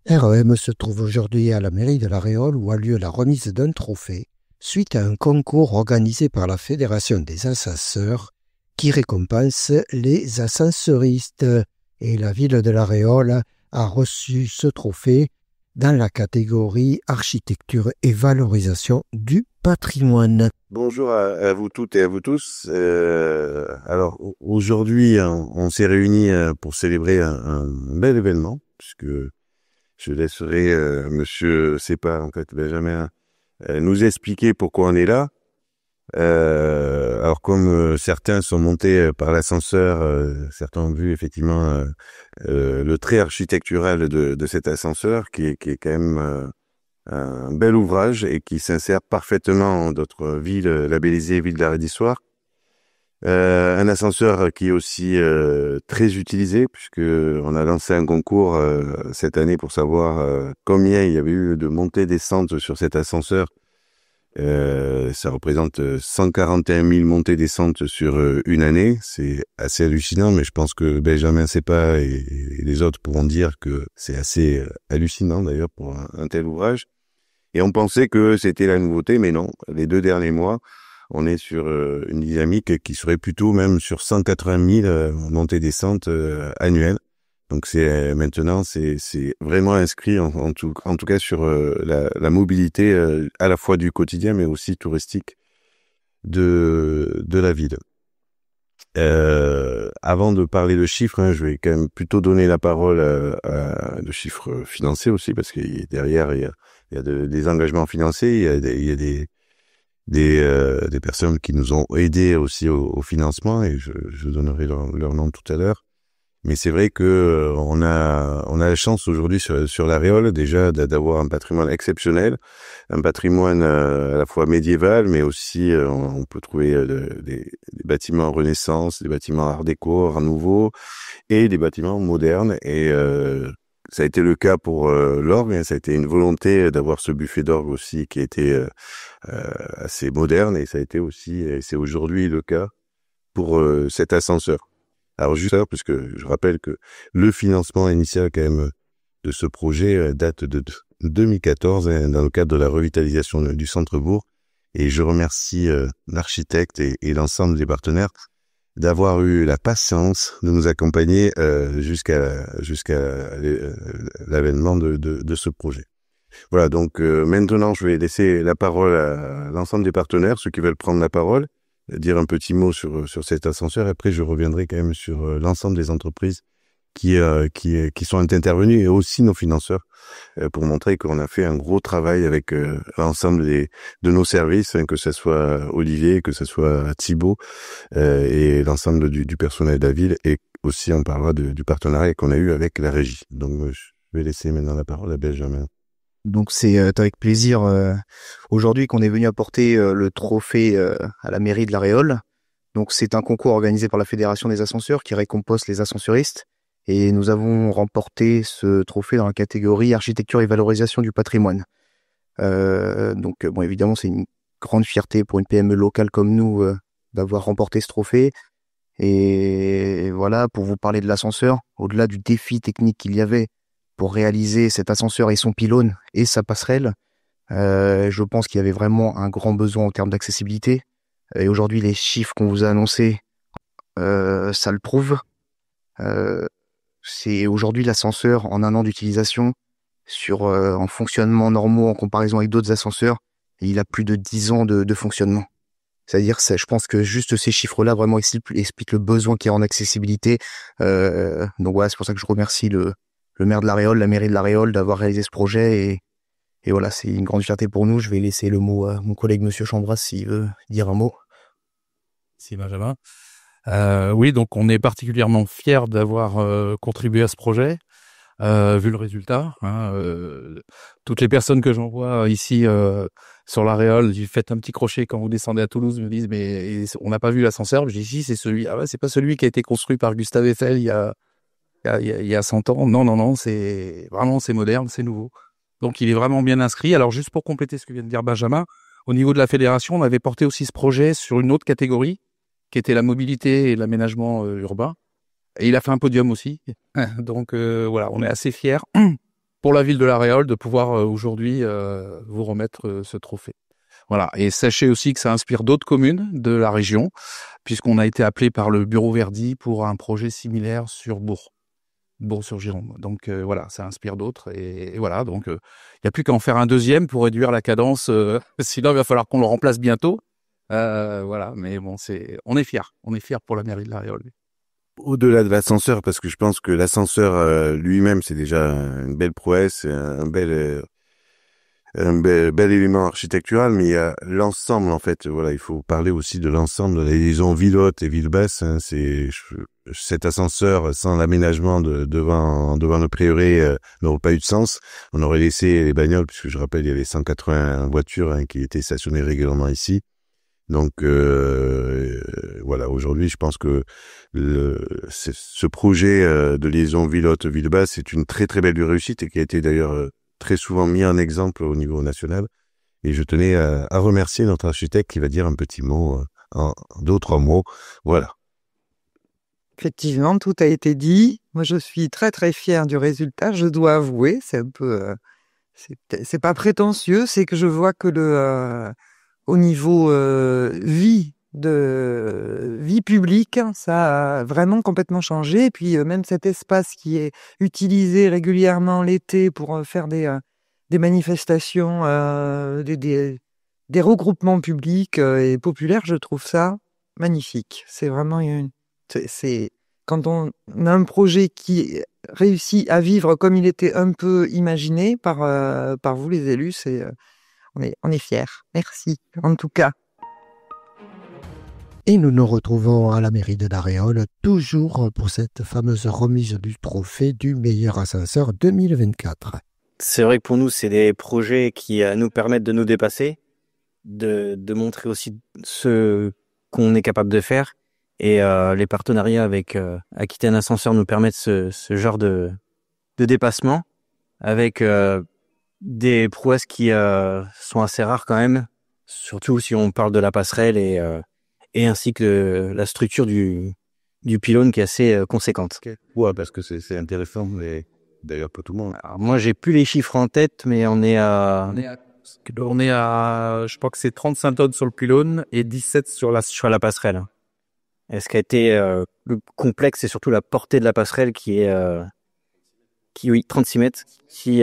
REM se trouve aujourd'hui à la mairie de La Réole où a lieu la remise d'un trophée suite à un concours organisé par la Fédération des ascenseurs qui récompense les ascenseuristes. Et la ville de La Réole a reçu ce trophée dans la catégorie architecture et valorisation du patrimoine. Bonjour à vous toutes et à vous tous. Alors aujourd'hui, on s'est réunis pour célébrer un bel événement, puisque je laisserai Monsieur Sepa, en fait, Benjamin, nous expliquer pourquoi on est là. Alors comme certains sont montés par l'ascenseur, certains ont vu effectivement le trait architectural de cet ascenseur qui est quand même un bel ouvrage et qui s'insère parfaitement dans notre ville labellisée Ville d'Arrêt d'Histoire. Un ascenseur qui est aussi très utilisé puisque on a lancé un concours cette année pour savoir combien il y avait eu de montées-descentes sur cet ascenseur. Ça représente 141 000 montées-descentes sur une année. C'est assez hallucinant, mais je pense que Benjamin Sepa et les autres pourront dire que c'est assez hallucinant d'ailleurs pour un tel ouvrage. Et on pensait que c'était la nouveauté, mais non. Les 2 derniers mois, on est sur une dynamique qui serait plutôt même sur 180 000 montées-descentes annuelles. Donc maintenant c'est vraiment inscrit en tout cas sur la mobilité à la fois du quotidien mais aussi touristique de la ville. Avant de parler de chiffres, je vais quand même plutôt donner la parole de chiffres financiers aussi parce que derrière il y a des engagements financiers, il y a des personnes qui nous ont aidés aussi au financement et je donnerai leur nom tout à l'heure. Mais c'est vrai que on a la chance aujourd'hui sur La Réole déjà d'avoir un patrimoine exceptionnel, un patrimoine à la fois médiéval, mais aussi on peut trouver des bâtiments Renaissance, des bâtiments Art déco, Art nouveau, et des bâtiments modernes. Et ça a été le cas pour l'orgue, ça a été une volonté d'avoir ce buffet d'orgue aussi qui a été assez moderne, et ça a été aussi, et c'est aujourd'hui le cas pour cet ascenseur. Alors juste ça, puisque je rappelle que le financement initial quand même de ce projet date de 2014 dans le cadre de la revitalisation du centre-bourg, et je remercie l'architecte et l'ensemble des partenaires d'avoir eu la patience de nous accompagner jusqu'à l'avènement de ce projet. Voilà, donc maintenant je vais laisser la parole à l'ensemble des partenaires, ceux qui veulent prendre la parole, dire un petit mot sur cet ascenseur. Après, je reviendrai quand même sur l'ensemble des entreprises qui sont intervenues et aussi nos financeurs pour montrer qu'on a fait un gros travail avec l'ensemble de nos services, que ce soit Olivier, que ce soit Thibaut et l'ensemble du personnel de la ville. Et aussi, on parlera du partenariat qu'on a eu avec la régie. Donc, je vais laisser maintenant la parole à Benjamin. Donc c'est avec plaisir aujourd'hui qu'on est venu apporter le trophée à la mairie de La Réole. Donc c'est un concours organisé par la Fédération des ascenseurs qui récompense les ascenseuristes. Et nous avons remporté ce trophée dans la catégorie architecture et valorisation du patrimoine. Donc bon, évidemment c'est une grande fierté pour une PME locale comme nous d'avoir remporté ce trophée. Et voilà, pour vous parler de l'ascenseur, au-delà du défi technique qu'il y avait pour réaliser cet ascenseur et son pylône et sa passerelle, je pense qu'il y avait vraiment un grand besoin en termes d'accessibilité. Et aujourd'hui, les chiffres qu'on vous a annoncés, ça le prouve. C'est aujourd'hui l'ascenseur en 1 an d'utilisation en fonctionnement normaux en comparaison avec d'autres ascenseurs, et il a plus de 10 ans de fonctionnement. C'est-à-dire, je pense que juste ces chiffres-là vraiment expliquent le besoin qu'il y a en accessibilité. Donc voilà, c'est pour ça que je remercie le maire de La Réole, la mairie de La Réole d'avoir réalisé ce projet, et voilà, c'est une grande fierté pour nous. Je vais laisser le mot à mon collègue Monsieur Chambras s'il veut dire un mot. Merci Benjamin. Oui, donc on est particulièrement fiers d'avoir contribué à ce projet, vu le résultat. Toutes les personnes que j'en vois ici sur La Réole, faites un petit crochet quand vous descendez à Toulouse, me disent mais on n'a pas vu l'ascenseur. Je dis si, c'est celui. Ah ouais, c'est pas celui qui a été construit par Gustave Eiffel il y a 100 ans. Non, c'est moderne, c'est nouveau. Donc il est vraiment bien inscrit. Alors juste pour compléter ce que vient de dire Benjamin, au niveau de la fédération, on avait porté aussi ce projet sur une autre catégorie, qui était la mobilité et l'aménagement urbain. Et il a fait un podium aussi. Donc voilà, on est assez fiers pour la ville de La Réole de pouvoir aujourd'hui vous remettre ce trophée. Voilà. Et sachez aussi que ça inspire d'autres communes de la région, puisqu'on a été appelé par le Bureau Verdi pour un projet similaire sur Bourg-sur-Gironde. Donc voilà, ça inspire d'autres. Et voilà, donc il n'y a plus qu'à en faire un deuxième pour réduire la cadence. Sinon, il va falloir qu'on le remplace bientôt. Voilà, mais bon, on est fiers pour la mairie de La Réole. Au-delà de l'ascenseur, parce que je pense que l'ascenseur lui-même, c'est déjà une belle prouesse, un bel élément architectural, mais il y a l'ensemble, en fait. Voilà, il faut parler aussi de l'ensemble de la liaison ville haute et ville basse. Hein, cet ascenseur sans l'aménagement devant le prieuré n'aurait pas eu de sens. On aurait laissé les bagnoles, puisque je rappelle, il y avait 180 voitures qui étaient stationnées régulièrement ici. Donc voilà, aujourd'hui, je pense que ce projet de liaison ville haute ville basse, c'est une très très belle réussite et qui a été d'ailleurs très souvent mis en exemple au niveau national. Et je tenais à remercier notre architecte qui va dire un petit mot, en 2 ou 3 mots. Voilà. Effectivement, tout a été dit. Moi, je suis très très fière du résultat. Je dois avouer, c'est un peu, c'est pas prétentieux, c'est que je vois que au niveau vie publique, ça a vraiment complètement changé. Et puis même cet espace qui est utilisé régulièrement l'été pour faire des manifestations, des regroupements publics et populaires, je trouve ça magnifique. C'est vraiment c'est quand on a un projet qui réussit à vivre comme il était un peu imaginé par vous les élus, on est fiers. Merci, en tout cas. Et nous nous retrouvons à la mairie de La Réole, toujours pour cette fameuse remise du trophée du meilleur ascenseur 2024. C'est vrai que pour nous, c'est des projets qui nous permettent de nous dépasser, de montrer aussi ce qu'on est capable de faire. Et les partenariats avec Aquitaine Ascenseur nous permettent ce genre de dépassement avec des prouesses qui sont assez rares quand même, surtout si on parle de la passerelle et ainsi que la structure du pylône qui est assez conséquente. Okay. Ouais, parce que c'est intéressant, mais d'ailleurs pas tout le monde. Alors, moi, j'ai plus les chiffres en tête, mais on est à, je crois que c'est 35 tonnes sur le pylône et 17 sur la passerelle. Et ce qui a été le complexe, c'est surtout la portée de la passerelle qui est 36 mètres, qui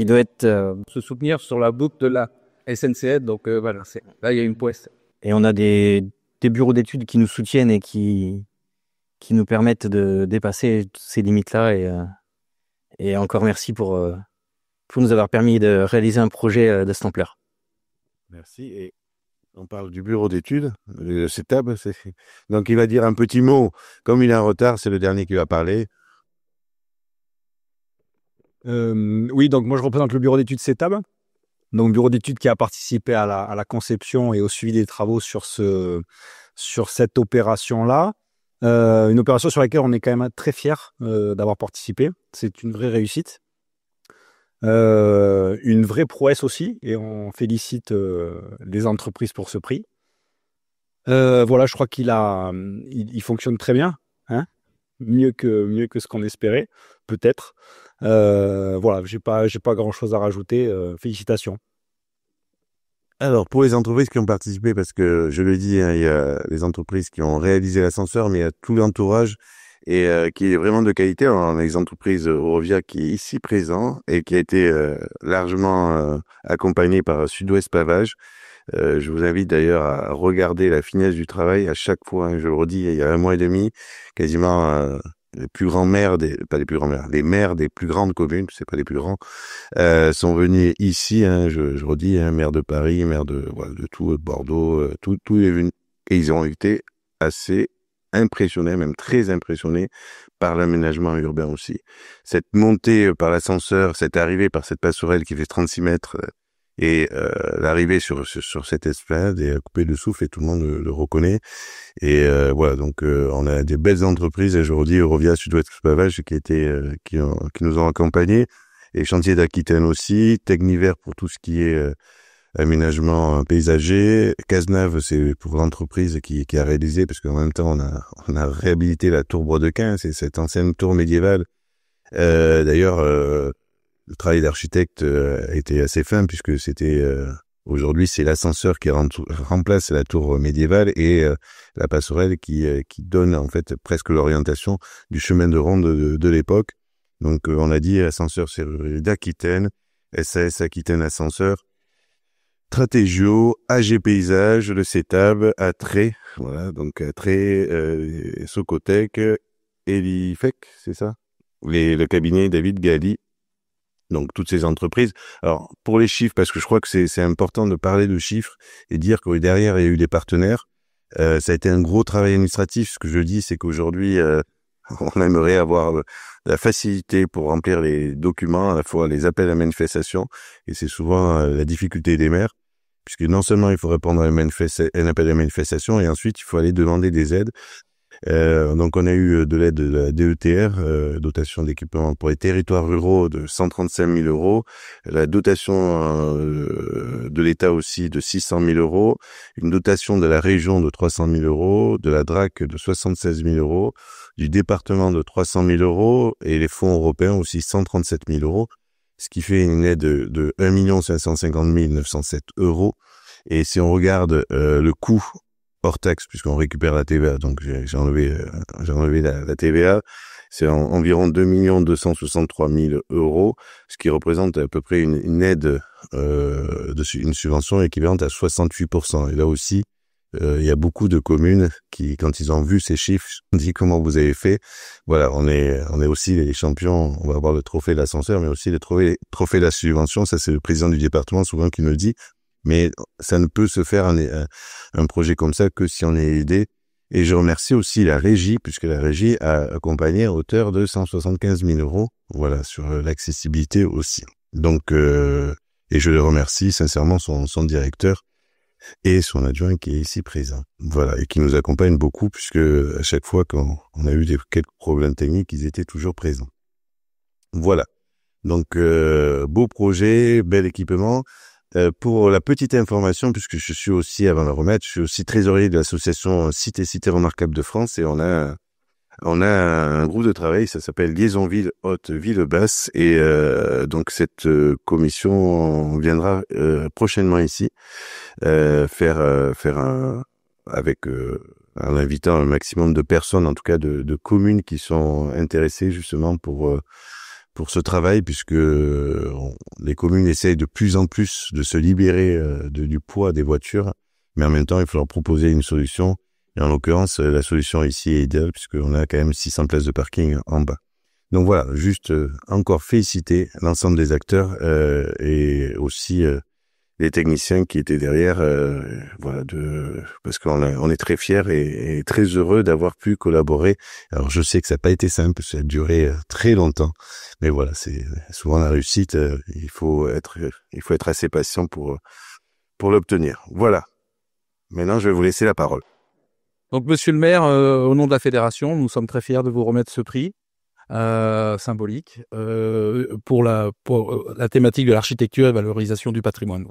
doit être se soutenir sur la boucle de la SNCF. Donc voilà, là il y a une prouesse. Et on a des bureaux d'études qui nous soutiennent et qui nous permettent de dépasser ces limites-là. Et encore merci pour nous avoir permis de réaliser un projet de cette ampleur. Merci. Et on parle du bureau d'études, le CETAB. Donc il va dire un petit mot. Comme il est en retard, c'est le dernier qui va parler. Oui, donc moi je représente le bureau d'études CETAB. Donc bureau d'études qui a participé à la conception et au suivi des travaux sur cette opération-là. Une opération sur laquelle on est quand même très fiers d'avoir participé. C'est une vraie réussite. Une vraie prouesse aussi, et on félicite les entreprises pour ce prix. Voilà, je crois il fonctionne très bien, hein, mieux que ce qu'on espérait, peut-être. Voilà, j'ai pas grand chose à rajouter. Félicitations. Alors, pour les entreprises qui ont participé, parce que je le dis, hein, il y a les entreprises qui ont réalisé l'ascenseur, mais il y a tout l'entourage et qui est vraiment de qualité. Alors, on a les entreprises Eurovia qui est ici présent et qui a été largement accompagné par Sud-Ouest Pavage. Je vous invite d'ailleurs à regarder la finesse du travail à chaque fois. Hein, je le redis, il y a 1 mois et demi, quasiment les plus grands maires les maires des plus grandes communes, c'est pas les plus grands, sont venus ici. Hein, je redis, hein, maire de Paris, maire de tout, Bordeaux, tout est venu et ils ont été assez impressionnés, même très impressionnés par l'aménagement urbain aussi. Cette montée par l'ascenseur, cette arrivée par cette passerelle qui fait 36 mètres et l'arrivée sur cette esplanade est coupée de souffle et tout le monde le reconnaît. Et voilà, donc on a des belles entreprises, et je redis Eurovia, Sud-Ouest Pavage qui nous ont accompagnés, et Chantier d'Aquitaine aussi, Techniver pour tout ce qui est aménagement paysager, Cazenave c'est pour l'entreprise qui a réalisé, parce qu'en même temps on a réhabilité la tour Brodequin, c'est cette ancienne tour médiévale D'ailleurs, le travail d'architecte a été assez fin puisque c'était aujourd'hui c'est l'ascenseur qui remplace la tour médiévale et la passerelle qui donne en fait presque l'orientation du chemin de ronde de l'époque. Donc on a dit ascenseur serrurier d'Aquitaine, SAS Aquitaine Ascenseur, Stratégio, AG Paysage, le CETAB, Atré, voilà, donc Atré, Socotec, Elifec, c'est ça? Le cabinet David Galli. Donc toutes ces entreprises. Alors pour les chiffres, parce que je crois que c'est important de parler de chiffres et dire que derrière il y a eu des partenaires. Ça a été un gros travail administratif. Ce que je dis, c'est qu'aujourd'hui on aimerait avoir la facilité pour remplir les documents, à la fois les appels à manifestation, et c'est souvent la difficulté des maires, puisque non seulement il faut répondre à un appel à manifestation, et ensuite il faut aller demander des aides. Donc on a eu de l'aide de la DETR, dotation d'équipement pour les territoires ruraux de 135 000 euros, la dotation de l'État aussi de 600 000 euros, une dotation de la région de 300 000 euros, de la DRAC de 76 000 euros, du département de 300 000 euros et les fonds européens aussi 137 000 euros, ce qui fait une aide de 1 550 907 euros. Et si on regarde le coût hors taxe, puisqu'on récupère la TVA, donc j'ai enlevé la TVA, c'est environ 2 263 000 euros, ce qui représente à peu près une aide, une subvention équivalente à 68%. Et là aussi, il y a beaucoup de communes qui, quand ils ont vu ces chiffres, ont dit comment vous avez fait. Voilà, on est aussi les champions. On va avoir le trophée de l'ascenseur, mais aussi le trophée de la subvention. Ça, c'est le président du département souvent qui nous le dit. Mais ça ne peut se faire un projet comme ça que si on est aidé. Et je remercie aussi la régie, puisque la régie a accompagné à hauteur de 175 000 euros, voilà, sur l'accessibilité aussi. Donc, et je le remercie sincèrement son directeur et son adjoint qui est ici présent. Voilà, et qui nous accompagne beaucoup, puisque à chaque fois qu'on a eu quelques problèmes techniques, ils étaient toujours présents. Voilà. Donc, beau projet, bel équipement. Pour la petite information, puisque je suis aussi, avant de la remettre, je suis aussi trésorier de l'association Sites et Cités Remarquables de France, et on a un groupe de travail, ça s'appelle Liaison Ville Haute Ville Basse, et donc cette commission viendra prochainement ici faire en invitant un maximum de personnes, en tout cas de communes qui sont intéressées justement pour ce travail, puisque les communes essayent de plus en plus de se libérer du poids des voitures, mais en même temps, il faut leur proposer une solution. Et en l'occurrence, la solution ici est idéale, puisqu'on a quand même 600 places de parking en bas. Donc voilà, juste encore féliciter l'ensemble des acteurs et aussi les techniciens qui étaient derrière, voilà, parce qu'on est très fiers et très heureux d'avoir pu collaborer. Alors je sais que ça n'a pas été simple, ça a duré très longtemps, mais voilà, c'est souvent la réussite. Il faut être assez patient pour l'obtenir. Voilà. Maintenant, je vais vous laisser la parole. Donc, Monsieur le maire, au nom de la fédération, nous sommes très fiers de vous remettre ce prix symbolique pour la thématique de l'architecture et valorisation du patrimoine.